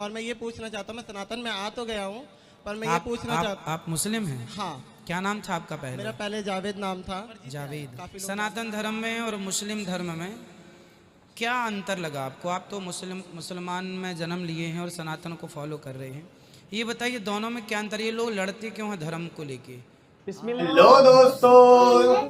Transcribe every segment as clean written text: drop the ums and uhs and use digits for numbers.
और मैं ये पूछना चाहता हूँ, मैं सनातन में आ तो गया हूँ, पर मैं ये पूछना चाहता। आप मुस्लिम हैं? हाँ, क्या नाम था आपका पहले? मेरा पहले जावेद नाम था। जावेद। काफी लोग सनातन धर्म में और मुस्लिम धर्म में क्या अंतर लगा आपको? आप तो मुसलमान में जन्म लिए हैं और सनातन को फॉलो कर रहे हैं। ये बताइए दोनों में क्या अंतर? ये लोग लड़ते क्यों हैं धर्म को लेके? हेलो दोस्तों,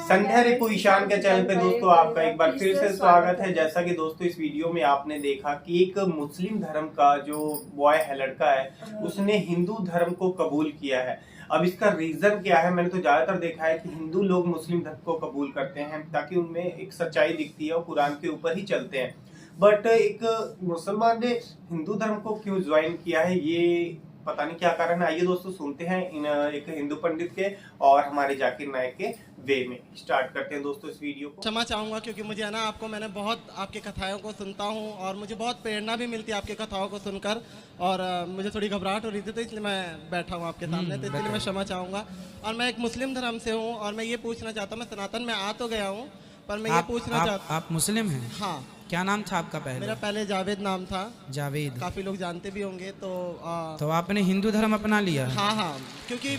संध्या रिपु ईशान के चैनल पे दोस्तों आपका एक बार फिर से स्वागत है। जैसा कि दोस्तों इस वीडियो में आपने देखा कि एक मुस्लिम धर्म का जो बॉय है, लड़का है, उसने हिंदू धर्म को कबूल किया है। अब इसका रीजन क्या है? मैंने तो ज्यादातर देखा है कि हिंदू लोग मुस्लिम धर्म को कबूल करते हैं ताकि उनमें एक सच्चाई दिखती है और कुरान के ऊपर ही चलते हैं। बट एक मुसलमान ने हिंदू धर्म को क्यों ज्वाइन किया है, ये पता नहीं क्या कारण है। आइए दोस्तों सुनते हैं इन एक हिंदू पंडित के और हमारे जाकिर नायक के वे में। स्टार्ट करते हैं दोस्तों इस वीडियो को। क्षमा चाहूंगा क्योंकि मुझे है ना, आपको मैंने बहुत आपके कथाओं को सुनता हूँ और मुझे बहुत प्रेरणा भी मिलती है आपके कथाओं को सुनकर। और मुझे थोड़ी घबराहट हो रही थी, तो इसलिए मैं बैठा हूँ आपके सामने, तो इसलिए मैं क्षमा चाहूंगा। और मैं एक मुस्लिम धर्म से हूँ और मैं ये पूछना चाहता हूँ, मैं सनातन में आ तो गया हूँ, पर मैं ये पूछना चाहता। आप मुस्लिम हैं? हाँ, क्या नाम था आपका पहले? मेरा पहले जावेद नाम था। जावेद। काफी लोग जानते भी होंगे। तो आपने हिंदू धर्म अपना लिया? हाँ हाँ, क्योंकि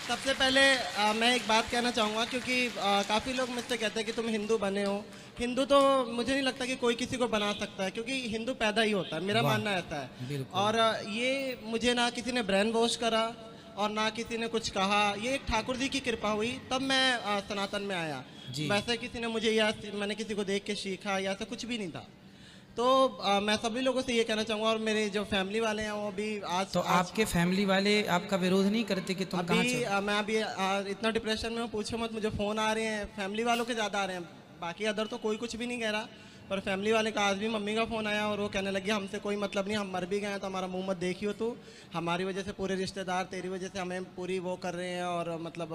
सबसे पहले मैं एक बात कहना चाहूँगा, क्योंकि काफ़ी लोग मुझसे कहते हैं कि तुम हिंदू बने हो। हिंदू तो मुझे नहीं लगता कि कोई किसी को बना सकता है, क्योंकि हिंदू पैदा ही होता है, मेरा मानना ऐसा है। और ये मुझे ना किसी ने ब्रेन वॉश करा और ना किसी ने कुछ कहा। ये एक ठाकुर जी की कृपा हुई, तब मैं सनातन में आया। वैसे किसी ने मुझे या मैंने किसी को देख के सीखा या ऐसा कुछ भी नहीं था। तो मैं सभी लोगों से ये कहना चाहूँगा, और मेरे जो फैमिली वाले हैं वो भी आज तो आपके फैमिली वाले आपका विरोध नहीं करते कि तुम कहाँ अभी मैं अभी इतना डिप्रेशन में हूँ, पूछो मत। मुझे फ़ोन आ रहे हैं फैमिली वालों के ज़्यादा आ रहे हैं, बाकी अदर तो कोई कुछ भी नहीं कह रहा, पर फैमिली वाले का आज भी मम्मी का फ़ोन आया और वो कहने लगी हमसे कोई मतलब नहीं, हम मर भी गए हैं तो हमारा मुंह मत देखियो तू। हमारी वजह से पूरे रिश्तेदार, तेरी वजह से हमें पूरी वो कर रहे हैं, और मतलब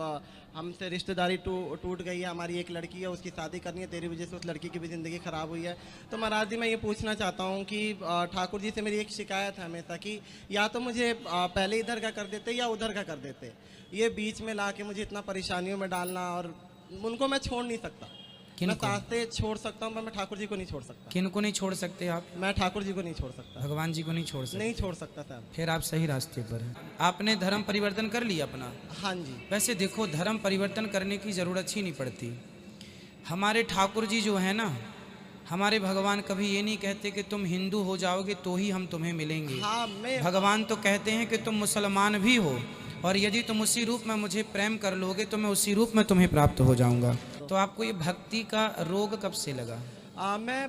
हमसे रिश्तेदारी टूट गई है। हमारी एक लड़की है, उसकी शादी करनी है, तेरी वजह से उस लड़की की भी ज़िंदगी ख़राब हुई है। तो महाराज जी, मैं ये पूछना चाहता हूँ कि ठाकुर जी से मेरी एक शिकायत है हमेशा कि या तो मुझे पहले इधर का कर देते या उधर का कर देते। ये बीच में ला के मुझे इतना परेशानियों में डालना, और उनको मैं छोड़ नहीं सकता। मैं सास्ते छोड़ सकता हूँ, पर मैं ठाकुर जी को नहीं छोड़ सकता। किन को नहीं छोड़ सकते आप? मैं ठाकुर जी को नहीं छोड़ सकता, भगवान जी को नहीं छोड़ सकते? नहीं छोड़ सकता साहब। फिर आप सही रास्ते पर हैं। आपने धर्म परिवर्तन कर लिया अपना? हाँ जी। वैसे देखो, धर्म परिवर्तन करने की ज़रूरत ही नहीं पड़ती। हमारे ठाकुर जी जो है ना, हमारे भगवान कभी ये नहीं कहते कि तुम हिंदू हो जाओगे तो ही हम तुम्हें मिलेंगे। हाँ, भगवान तो कहते हैं कि तुम मुसलमान भी हो, और यदि तुम उसी रूप में मुझे प्रेम कर लोगे तो मैं उसी रूप में तुम्हें प्राप्त हो जाऊंगा। तो आपको ये भक्ति का रोग कब से लगा? मैं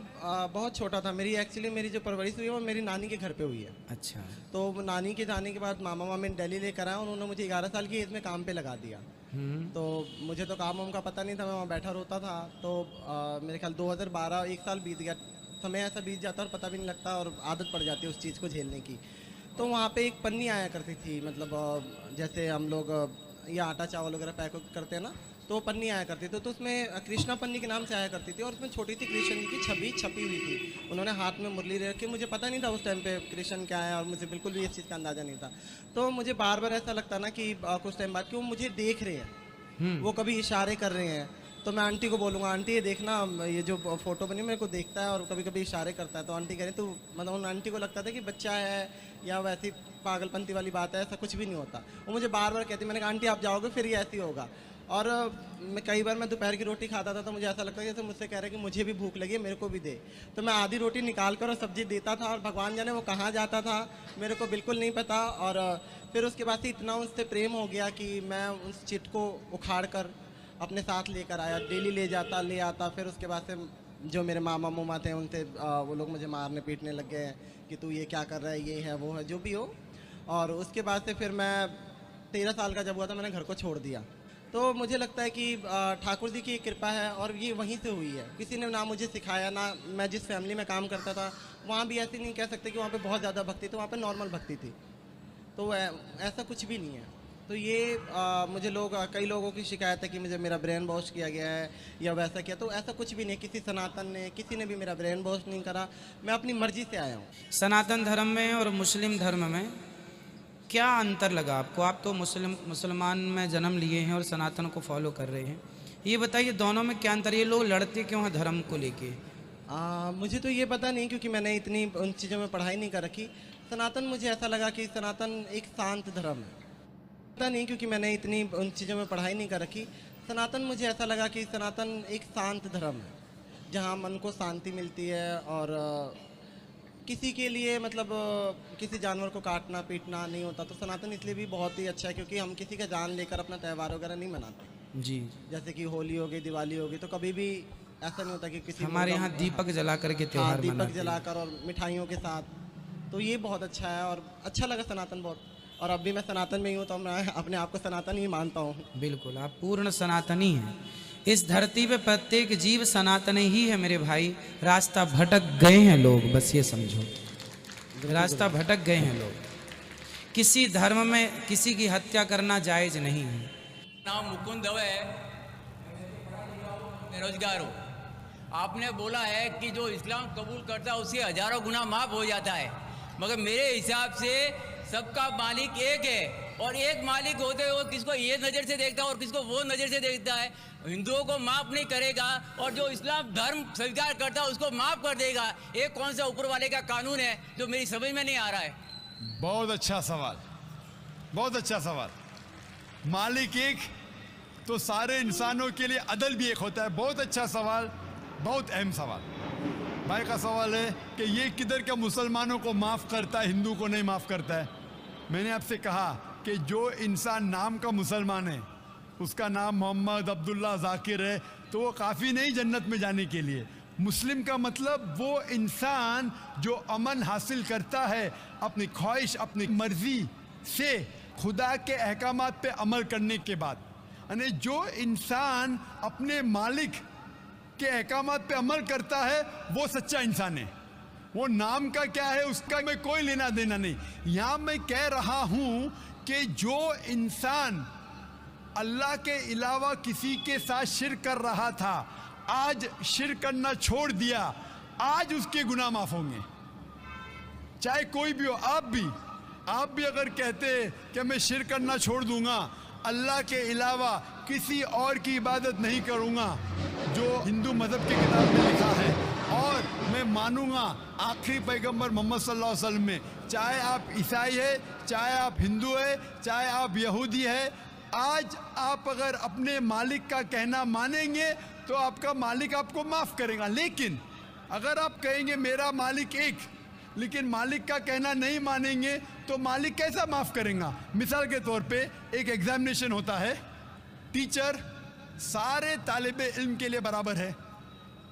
बहुत छोटा था। मेरी जो परवरिश हुई है वो मेरी नानी के घर पे हुई है। अच्छा। तो नानी के जाने के बाद मामा मामी दिल्ली लेकर आए, उन्होंने मुझे 11 साल की एज में काम पे लगा दिया। तो मुझे तो काम वाम का पता नहीं था, मैं वहाँ बैठा रोता था। तो मेरे ख्याल 2012 एक साल बीत गया। समय ऐसा बीत जाता है और पता भी नहीं लगता, और आदत पड़ जाती है उस चीज़ को झेलने की। तो वहाँ पे एक पन्नी आया करती थी, मतलब जैसे हम लोग ये आटा चावल वगैरह पैक करते हैं ना, तो वो पन्नी आया करती थी। तो उसमें कृष्णा पन्नी के नाम से आया करती थी, और उसमें छोटी सी कृष्ण जी की छवि छपी हुई थी। उन्होंने हाथ में मुरली रखी। मुझे पता नहीं था उस टाइम पे कृष्ण क्या है, और मुझे बिल्कुल भी इस चीज़ का अंदाज़ा नहीं था। तो मुझे बार बार ऐसा लगता ना कि कुछ टाइम बाद कि वो मुझे देख रहे हैं, वो कभी इशारे कर रहे हैं। तो मैं आंटी को बोलूँगा, आंटी ये देखना, ये जो फोटो बनी मेरे को देखता है और कभी कभी इशारे करता है। तो आंटी कह रही, तो मतलब उन आंटी को लगता था कि बच्चा है या वैसी पागलपंती वाली बात है, ऐसा कुछ भी नहीं होता। वो मुझे बार बार कहती। मैंने कहा आंटी आप जाओगे फिर ये ऐसी होगा। और मैं कई बार मैं दोपहर की रोटी खाता था तो मुझे ऐसा लगता है जैसे मुझसे कह रहे कि मुझे भी भूख लगी है, मेरे को भी दे। तो मैं आधी रोटी निकाल कर और सब्जी देता था, और भगवान जाने वो कहाँ जाता था मेरे को बिल्कुल नहीं पता। और फिर उसके बाद से इतना उससे प्रेम हो गया कि मैं उस चिट को उखाड़ कर अपने साथ लेकर आया, डेली ले आता। फिर उसके बाद से जो मेरे मामा मुमा थे उनसे वो लोग मुझे मारने पीटने लग गए कि तू ये क्या कर रहा है, ये है वो है, जो भी हो। और उसके बाद से फिर मैं 13 साल का जब हुआ था मैंने घर को छोड़ दिया। तो मुझे लगता है कि ठाकुर जी की कृपा है, और ये वहीं से हुई है। किसी ने ना मुझे सिखाया, ना मैं जिस फैमिली में काम करता था वहाँ भी ऐसे नहीं कह सकते कि वहाँ पे बहुत ज़्यादा भक्ति थी, वहाँ पे नॉर्मल भक्ति थी। तो ऐसा कुछ भी नहीं है। तो ये मुझे कई लोगों की शिकायत है कि मुझे मेरा ब्रेन वॉश किया गया है या वैसा किया, तो ऐसा कुछ भी नहीं। किसी सनातन ने, किसी ने भी मेरा ब्रेन वॉश नहीं करा। मैं अपनी मर्जी से आया हूँ। सनातन धर्म में और मुस्लिम धर्म में क्या अंतर लगा आपको? आप तो मुसलमान में जन्म लिए हैं और सनातन को फॉलो कर रहे हैं। ये बताइए दोनों में क्या अंतर? ये लोग लड़ते क्यों हैं धर्म को लेके? मुझे तो ये पता नहीं, क्योंकि मैंने इतनी उन चीज़ों में पढ़ाई नहीं कर रखी। सनातन मुझे ऐसा लगा कि सनातन एक शांत धर्म है। पता नहीं, क्योंकि मैंने इतनी उन चीज़ों में पढ़ाई नहीं कर रखी। सनातन मुझे ऐसा लगा कि सनातन एक शांत धर्म है, जहाँ मन को शांति मिलती है और किसी के लिए मतलब किसी जानवर को काटना पीटना नहीं होता। तो सनातन इसलिए भी बहुत ही अच्छा है, क्योंकि हम किसी का जान लेकर अपना त्यौहार वगैरह नहीं मनाते। जी, जैसे कि होली हो गई, दिवाली हो गई, तो कभी भी ऐसा नहीं होता कि किसी हमारे यहाँ दीपक जला करके त्योहार दीपक मनाते हैं। जलाकर और मिठाइयों के साथ। तो ये बहुत अच्छा है और अच्छा लगा सनातन बहुत। और अब भी मैं सनातन में ही हूँ, तो मैं अपने आप को सनातन ही मानता हूँ। बिल्कुल, आप पूर्ण सनातनी हैं। इस धरती पे प्रत्येक जीव सनातन ही है मेरे भाई। रास्ता भटक गए हैं लोग, बस ये समझो, रास्ता भटक गए हैं लोग। किसी धर्म में किसी की हत्या करना जायज नहीं है। नाम मुकुंद दवे है, बेरोजगार हूँ। आपने बोला है कि जो इस्लाम कबूल करता है उससे हजारों गुना माफ हो जाता है, मगर मेरे हिसाब से सबका मालिक एक है, और एक मालिक होते हुए किसको ये नज़र से देखता है और किसको वो नज़र से देखता है। हिंदुओं को माफ़ नहीं करेगा और जो इस्लाम धर्म स्वीकार करता है उसको माफ़ कर देगा। ये कौन सा ऊपर वाले का कानून है जो मेरी समझ में नहीं आ रहा है। बहुत अच्छा सवाल, बहुत अच्छा सवाल। मालिक एक तो सारे इंसानों के लिए अदल भी एक होता है। बहुत अच्छा सवाल, बहुत अहम सवाल। भाई का सवाल है कि ये किधर के मुसलमानों को माफ़ करता है, हिंदू को नहीं माफ़ करता है। मैंने आपसे कहा कि जो इंसान नाम का मुसलमान है, उसका नाम मोहम्मद अब्दुल्ला जाकिर है, तो वो काफ़ी नहीं जन्नत में जाने के लिए। मुस्लिम का मतलब वो इंसान जो अमन हासिल करता है अपनी ख्वाहिश अपनी मर्जी से खुदा के अहकामात पे अमल करने के बाद। यानी जो इंसान अपने मालिक के अहकामात पे अमल करता है वो सच्चा इंसान है। वो नाम का क्या है उसका मैं कोई लेना देना नहीं। यहाँ मैं कह रहा हूँ कि जो इंसान अल्लाह के अलावा किसी के साथ शिर्क कर रहा था, आज शिर्क करना छोड़ दिया, आज उसके गुनाह माफ होंगे। चाहे कोई भी हो, आप भी अगर कहते कि मैं शिर्क करना छोड़ दूंगा, अल्लाह के अलावा किसी और की इबादत नहीं करूंगा, जो हिंदू मज़हब की किताब में लिखा है, और मैं मानूंगा आखिरी पैगंबर मोहम्मद सल्लल्लाहु अलैहि वसल्लम में, चाहे आप ईसाई है, चाहे आप हिंदू है, चाहे आप यहूदी है, आज आप अगर अपने मालिक का कहना मानेंगे तो आपका मालिक आपको माफ़ करेगा। लेकिन अगर आप कहेंगे मेरा मालिक एक, लेकिन मालिक का कहना नहीं मानेंगे, तो मालिक कैसा माफ़ करेगा। मिसाल के तौर पे एक एग्जामिनेशन होता है, टीचर सारे तालिब इल्म के लिए बराबर है।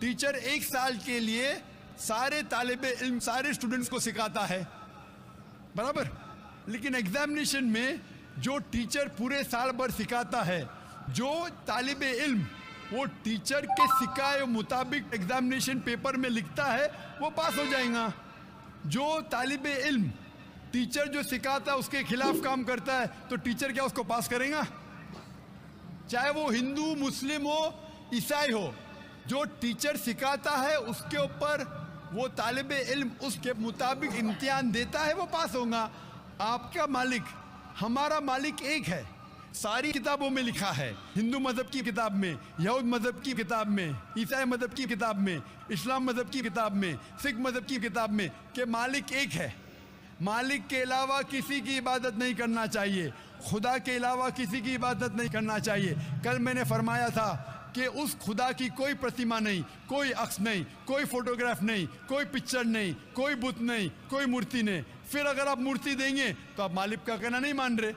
टीचर एक साल के लिए सारे तालिब इल्म सारे स्टूडेंट्स को सिखाता है, बराबर। लेकिन एग्जामिनेशन में जो टीचर पूरे साल भर सिखाता है, जो तालिब इल्म वो टीचर के सिखाए मुताबिक एग्जामिनेशन पेपर में लिखता है, वो पास हो जाएगा। जो तालिब इल्म टीचर जो सिखाता है उसके खिलाफ काम करता है, तो टीचर क्या उसको पास करेगा? चाहे वो हिंदू मुस्लिम हो ईसाई हो, जो टीचर सिखाता है उसके ऊपर वो तालिब इल्म उसके मुताबिक इम्तिहान देता है, वो पास होगा। आपका मालिक हमारा मालिक एक है। सारी किताबों में लिखा है, हिंदू मज़हब की किताब में, यहूद मज़हब की किताब में, ईसाई मज़हब की किताब में, इस्लाम मज़हब की किताब में, सिख मज़हब की किताब में, कि मालिक एक है। मालिक के अलावा किसी की इबादत नहीं करना चाहिए, खुदा के अलावा किसी की इबादत नहीं करना चाहिए। कल मैंने फरमाया था कि उस खुदा की कोई प्रतिमा नहीं, कोई अक्स नहीं, कोई फोटोग्राफ नहीं, कोई पिक्चर नहीं, कोई बुत नहीं, कोई मूर्ति नहीं। फिर अगर आप मूर्ति देंगे तो आप मालिक का कहना नहीं मान रहे।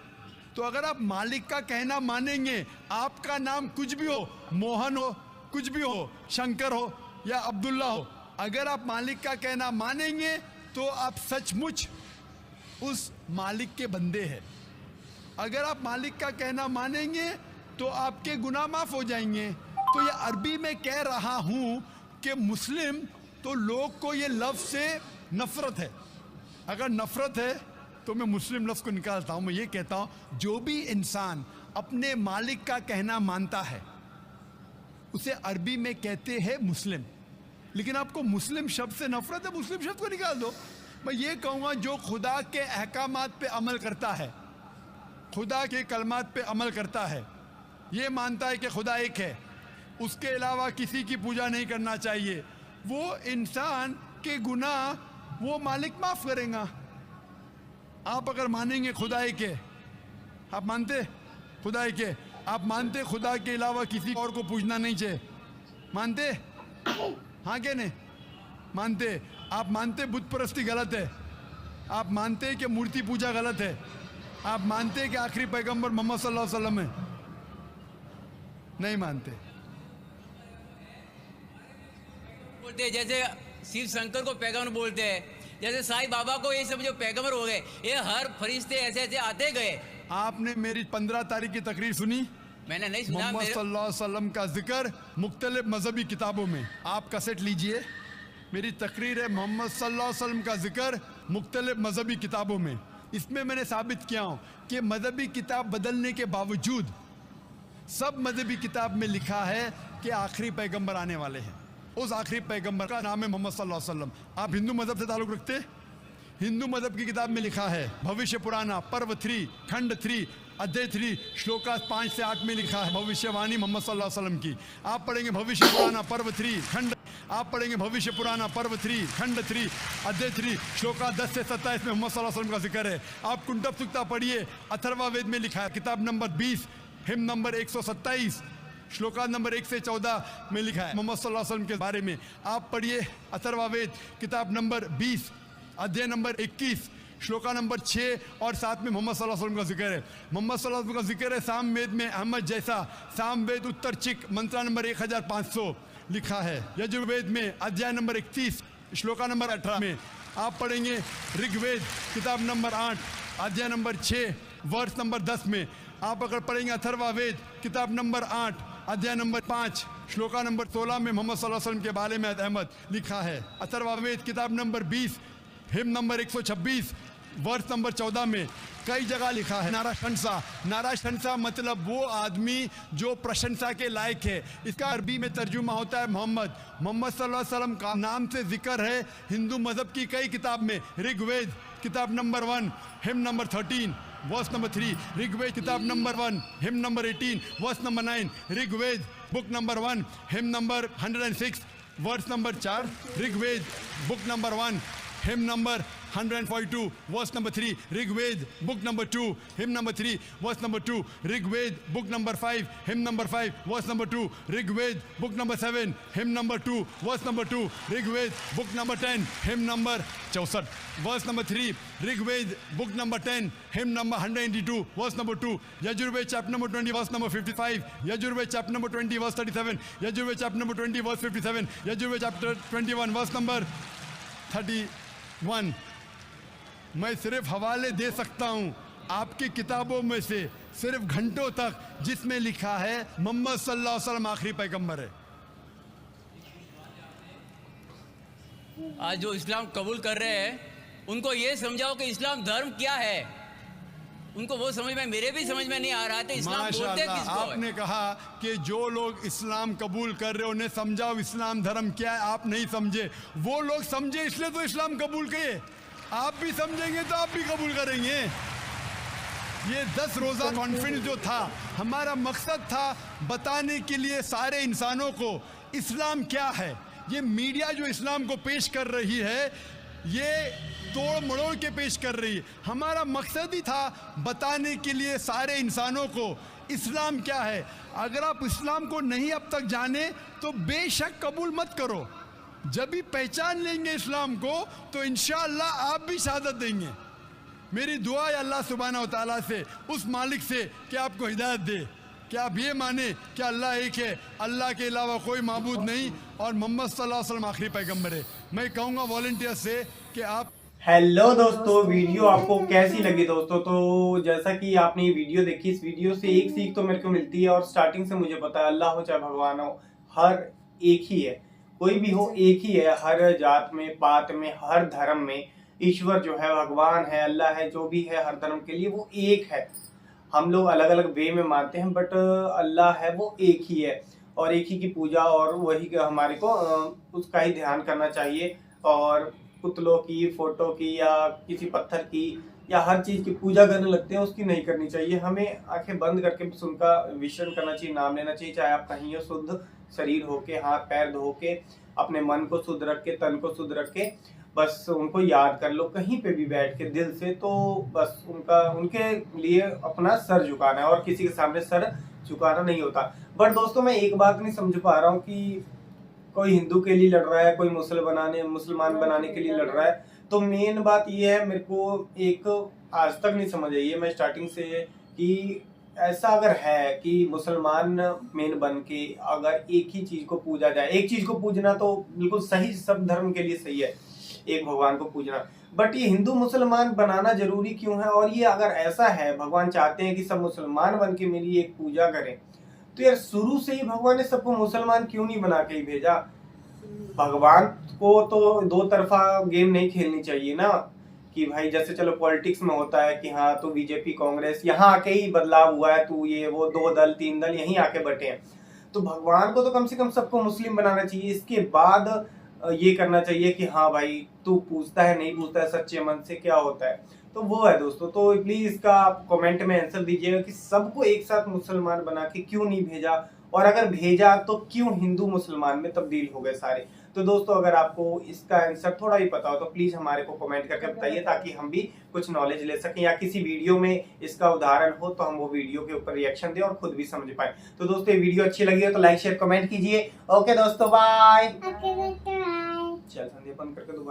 तो अगर आप मालिक का कहना मानेंगे, आपका नाम कुछ भी हो, मोहन हो, कुछ भी हो, शंकर हो या अब्दुल्ला हो, अगर आप मालिक का कहना मानेंगे तो आप सचमुच उस मालिक के बंदे हैं। अगर आप मालिक का कहना मानेंगे तो आपके गुनाह माफ हो जाएंगे। तो ये अरबी में कह रहा हूँ कि मुस्लिम तो लोग को ये लफ्ज़ से नफ़रत है। अगर नफ़रत है तो मैं मुस्लिम लफ्ज़ को निकालता हूँ, मैं ये कहता हूँ जो भी इंसान अपने मालिक का कहना मानता है उसे अरबी में कहते हैं मुस्लिम। लेकिन आपको मुस्लिम शब्द से नफ़रत है, मुस्लिम शब्द को निकाल दो। मैं ये कहूँगा जो खुदा के अहकामात पे अमल करता है, खुदा के कलमात पे अमल करता है, ये मानता है कि खुदा एक है, उसके अलावा किसी की पूजा नहीं करना चाहिए, वो इंसान के गुनाह वो मालिक माफ करेगा। आप अगर मानेंगे खुदाई के, आप मानते खुदाई के, आप मानते खुदा के अलावा किसी और को पूछना नहीं चाहिए, मानते? हाँ क्या नहीं मानते? आप मानते बुत परस्ती गलत है? आप मानते कि मूर्ति पूजा गलत है? आप मानते कि आखिरी पैगंबर मोहम्मद सल्लल्लाहु अलैहि वसल्लम है? नहीं मानते। बोलते हैं जैसे शिव शंकर को पैगंबर बोलते हैं, जैसे साईं बाबा को ये सब जो पैगंबर हो गए, ये हर फरिश्ते ऐसे ऐसे आते गए। आपने मेरी 15 तारीख की तकरीर सुनी? मैंने नहीं सुना। मोहम्मद सल्लल्लाहु अलैहि वसल्लम का जिक्र मुख्तलिफ मजहबी किताबों में, आप कैसेट लीजिए, मेरी तकरीर है मोहम्मद सल्लल्लाहु अलैहि वसल्लम का जिक्र मुख्तलिफ मजहबी किताबों में। इसमें मैंने साबित किया हूँ कि मजहबी किताब बदलने के बावजूद सब मजहबी किताब में लिखा है कि आखिरी पैगंबर आने वाले हैं। उस आखिरी पैगंबर का नाम है मोहम्मद सल्लल्लाहु अलैहि वसल्लम। आप हिंदू मजहब से ताल्लुक़ रखते? हिंदू मजहब की किताब में लिखा है, भविष्य पुराना पर्व 3 खंड 3 अध्याय 3 श्लोका 5 से 8 में लिखा है भविष्यवाणी मोहम्मद सल्लल्लाहु अलैहि वसल्लम की। आप पढ़ेंगे भविष्य पुराना पर्व 3 खंड, आप पढ़ेंगे भविष्य पुराना पर्व 3 खंड 3 अध्याय 3 श्लोका 10 से 27 में मोहम्मद सल्लल्लाहु अलैहि वसल्लम का जिक्र है। आप कुंटब सुक्ता पढ़िए, अथर्वा वेद में लिखा है, किताब number 20 him number 127 shloka number 1 से 14 में लिखा है मोहम्मद सल्लल्लाहु अलैहि वसल्लम के बारे में। आप पढ़िए अथर्वा वेद किताब नंबर 20 अध्याय नंबर 21 श्लोका नंबर 6 और 7 में मोहम्मद सल्लल्लाहु अलैहि वसल्लम का जिक्र है। मोहम्मद सल्लल्लाहु अलैहि वसल्लम का जिक्र है साम वेद में अहमद जैसा, साम वेद उत्तर चिक मंत्रा नंबर 1500 लिखा है। यजुर्वेद में अध्याय नंबर 31 श्लोका नंबर 18 में। आप पढ़ेंगे ऋग्वेद किताब नंबर 8 अध्याय नंबर 6 वर्ष नंबर 10 में। आप अगर पढ़ेंगे अथर्वा वेद किताब नंबर 8 अध्याय नंबर 5 श्लोका नंबर 16 में मोहम्मद सल्लल्लाहु अलैहि वसल्लम के बारे में अहमद लिखा है। अथर्वा वेद किताब नंबर 20 हिम नंबर 126 वर्ष नंबर 14 में कई जगह लिखा है नारा शंसा। नारा शंसा मतलब वो आदमी जो प्रशंसा के लायक है। इसका अरबी में तर्जुमा होता है मोहम्मद। मोहम्मद सल्लल्लाहु अलैहि वसल्लम का नाम से जिक्र है हिंदू मजहब की कई किताब में। ऋग्वेद किताब number 1 hymn number 13 verse number 3, Rigveda किताब number 1 hymn number 18 verse number 9, Rigveda book number 1 hymn number 106 verse number 4, Rigveda book number 1 hymn number 142 verse number 3, Rigveda book number 2 hymn number 3 verse number 2, Rigveda book number 5 hymn number 5 verse number 2, Rigveda book number 7 hymn number 2 verse number 2, Rigveda book number 10 hymn number 64 verse number 3, Rigveda book number 10 hymn number 182 verse number 2, Yajurveda chapter number 20 verse number 55, Yajurveda chapter number 20 verse 37, Yajurveda chapter number 20 verse 57, Yajurveda chapter 21 verse number 31। मैं सिर्फ हवाले दे सकता हूं आपकी किताबों में से सिर्फ घंटों तक, जिसमें लिखा है मोहम्मद सल्लल्लाहु अलैहि वसल्लम आखिरी पैगंबर है। आज जो इस्लाम कबूल कर रहे हैं उनको ये समझाओ कि इस्लाम धर्म क्या है। उनको वो समझ में, मेरे भी समझ में नहीं आ रहा था इस्लाम बोलते किसको है। आपने कहा कि जो लोग इस्लाम कबूल कर रहे हैं उन्हें समझाओ इस्लाम धर्म क्या है। आप नहीं समझे, वो लोग समझे इसलिए तो इस्लाम कबूल किए। आप भी समझेंगे तो आप भी कबूल करेंगे। ये 10 रोज़ा कॉन्फ्रेंस जो था, हमारा मकसद था बताने के लिए सारे इंसानों को इस्लाम क्या है। ये मीडिया जो इस्लाम को पेश कर रही है, ये तोड़ मड़ोड़ के पेश कर रही है। हमारा मकसद ही था बताने के लिए सारे इंसानों को इस्लाम क्या है। अगर आप इस्लाम को नहीं अब तक जाने तो बेशक कबूल मत करो। जब भी पहचान लेंगे इस्लाम को तो इंशाअल्लाह आप भी शहादत देंगे। मेरी दुआ है अल्लाह सुब्हानहू व तआला से, उस मालिक से, कि आपको हिदायत दे कि आप ये माने कि अल्लाह एक है, अल्लाह के अलावा कोई माबूद नहीं और मोहम्मद सल्लल्लाहु अलैहि वसल्लम आखिरी पैगंबर है। मैं कहूँगा वॉलंटियर से कि आप। हेलो दोस्तों, वीडियो आपको कैसी लगी दोस्तों? तो जैसा कि आपने ये वीडियो देखी, इस वीडियो से एक सीख तो मेरे को मिलती है और स्टार्टिंग से मुझे पता है अल्लाह हो चाहे भगवान हो, हर एक ही है, कोई भी हो एक ही है। हर जात में, पात में, हर धर्म में ईश्वर जो है, भगवान है, अल्लाह है, जो भी है हर धर्म के लिए वो एक है। हम लोग अलग अलग वे में मानते हैं बट अल्लाह है वो एक ही है और एक ही की पूजा और वही हमारे को उसका ही ध्यान करना चाहिए। और पुतलों की, फोटो की या किसी पत्थर की या हर चीज़ की पूजा करने लगते हैं, उसकी नहीं करनी चाहिए। हमें आंखें बंद करके बस उनका विचरण करना चाहिए, नाम लेना चाहिए, चाहे आप कहीं हो शुद्ध शरीर होके, हाथ पैर धो के, अपने मन को शुद्ध रख के, तन को शुद्ध रख के बस उनको याद कर लो कहीं पे भी बैठ के दिल से, तो बस उनके लिए अपना सर झुकाना है और किसी के सामने सर झुकाना नहीं होता। बट दोस्तों मैं एक बात नहीं समझ पा रहा हूँ कि कोई हिंदू के लिए लड़ रहा है, कोई मुसलमान बनाने के लिए लड़ रहा है। तो मेन बात ये है, मेरे को एक आज तक नहीं समझ आई है, मैं स्टार्टिंग से, कि ऐसा अगर है कि मुसलमान मेन बन के अगर एक ही चीज को पूजा जाए, एक चीज को पूजना तो बिल्कुल सही, सब धर्म के लिए सही है एक भगवान को पूजना, बट ये हिंदू मुसलमान बनाना जरूरी क्यों है? और ये अगर ऐसा है, भगवान चाहते हैं कि सब मुसलमान बन के मेरी एक पूजा करें, तो यार शुरू से ही भगवान ने सबको मुसलमान क्यों नहीं बना के ही भेजा? भगवान को तो दो तरफा गेम नहीं खेलनी चाहिए ना, कि भाई जैसे चलो पॉलिटिक्स में होता है कि हाँ तो बीजेपी कांग्रेस यहाँ आके ही बदलाव हुआ है, तू ये वो 2 दल 3 दल यहीं आके बटे हैं। तो भगवान को तो कम से कम सबको मुस्लिम बनाना चाहिए, इसके बाद ये करना चाहिए कि हाँ भाई तू पूछता है नहीं पूछता है सच्चे मन से क्या होता है। तो वो है दोस्तों, तो प्लीज इसका आप कमेंट में आंसर दीजिएगा कि सबको एक साथ मुसलमान बना के क्यों नहीं भेजा, और अगर भेजा तो क्यों हिंदू मुसलमान में तब्दील हो गए सारे। तो दोस्तों अगर आपको इसका आंसर थोड़ा भी पता हो तो प्लीज हमारे को कमेंट करके बताइए, ताकि हम भी कुछ नॉलेज ले सकें, या किसी वीडियो में इसका उदाहरण हो तो हम वो वीडियो के ऊपर रिएक्शन दें और खुद भी समझ पाए। तो दोस्तों ये वीडियो अच्छी लगी हो तो लाइक शेयर कमेंट कीजिए। ओके दोस्तों बाय। चल संध्या बंद करके दोबारा